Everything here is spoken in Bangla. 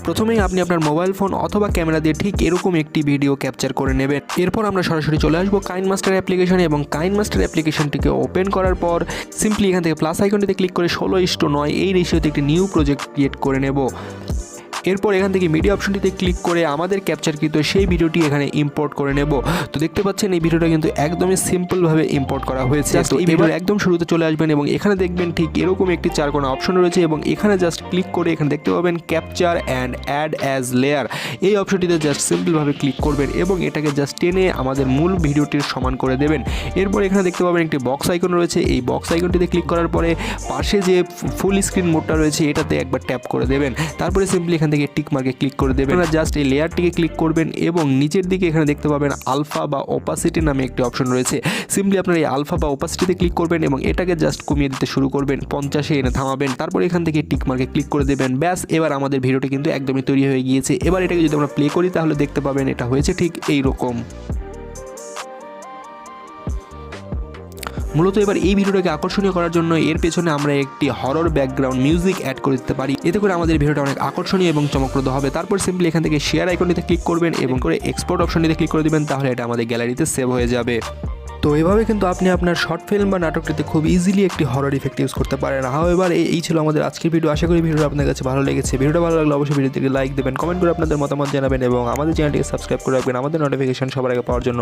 প্রথমেই আপনি আপনার মোবাইল ফোন অথবা ক্যামেরা দিয়ে ঠিক এরকম একটি ভিডিও ক্যাপচার করে নেবেন। এরপর আমরা সরাসরি চলে আসবো কাইনমাস্টার অ্যাপ্লিকেশনে এবং কাইনমাস্টার অ্যাপ্লিকেশনটিকে ওপেন করার পর সিম্পলি এখান থেকে প্লাস আইকনটিতে ক্লিক করে 16:9 এই রেশিওতে একটি নিউ প্রজেক্ট ক্রিয়েট করে নেব। এরপর এখান থেকে মিডিয়া অপশনটিতে ক্লিক করে আমাদের ক্যাপচারকৃত সেই ভিডিওটি এখানে ইম্পোর্ট করে নেব। তো দেখতে পাচ্ছেন এই ভিডিওটা কিন্তু একদমই সিম্পলভাবে ইম্পোর্ট করা হয়েছে। তো এই ভিডিওর একদম শুরুতে চলে আসবেন এবং এখানে দেখবেন ঠিক এরকম একটি চারকোনা অপশন রয়েছে এবং এখানে জাস্ট ক্লিক করে এখানে দেখতে পাবেন capture and add as layer. এই অপশনটিতে জাস্ট সিম্পলভাবে ক্লিক করবেন এবং এটাকে জাস্ট টেনে আমাদের মূল ভিডিওটির সমান করে দেবেন। এরপর এখানে দেখতে পাবেন একটি বক্স আইকন রয়েছে। এই বক্স আইকনটিতে ক্লিক করার পরে পাশে যে ফুল স্ক্রিন মোডটা রয়েছে এটাতে একবার ট্যাপ করে দেবেন। তারপরে সিম্পলি এখান থেকে টিক মার্কে ক্লিক করে দেবেন। আপনারা জাস্ট এই লেয়ারটিকে ক্লিক করবেন এবং নিচের দিকে এখানে দেখতে পাবেন আলফা বা ওপাসিটি নামে একটি অপশন রয়েছে। সিম্পলি আপনারা এই আলফা বা ওপাসিটিতে ক্লিক করবেন এবং এটাকে জাস্ট কমিয়ে দিতে শুরু করবেন, 50-এ এনে থামাবেন। তারপর এখান থেকে টিক মার্কে ক্লিক করে দেবেন। ব্যাস, এবার আমাদের ভিডিওটি কিন্তু একদমই তৈরি হয়ে গিয়েছে। এবার এটাকে যদি আমরা প্লে করি তাহলে দেখতে পাবেন এটা হয়েছে ঠিক এইরকম। মূলত এবার এই ভিডিওটাকে আকর্ষণীয় করার জন্য এর পেছনে আমরা একটি হরর ব্যাকগ্রাউন্ড মিউজিক অ্যাড করে দিতে পারি। এতে করে আমাদের ভিডিওটা অনেক আকর্ষণীয় এবং চমকপ্রদ হবে। তারপর সিম্পলি এখান থেকে শেয়ার আইকনটিতে ক্লিক করবেন এবং করে এক্সপোর্ট অপশনটিতে ক্লিক করে দেবেন, তাহলে এটা আমাদের গ্যালারিতে সেভ হয়ে যাবে। তো এভাবে কিন্তু আপনি আপনার শর্ট ফিল্ম বা নাটকটিতে খুব ইজিলি একটি হরর ইফেক্ট ইউজ করতে পারেন। এবার এই ছিল আমাদের আজকের ভিডিও। আশা করি ভিডিওটা আপনার কাছে ভালো লেগেছে। ভিডিওটা ভালো লাগলে অবশ্যই ভিডিওটিকে লাইক দেবেন, কমেন্ট করে আপনাদের মতামত জানাবেন এবং আমাদের চ্যানেলটিকে সাবস্ক্রাইব করে রাখবেন আমাদের নোটিফিকেশন সবার আগে পাওয়ার জন্য।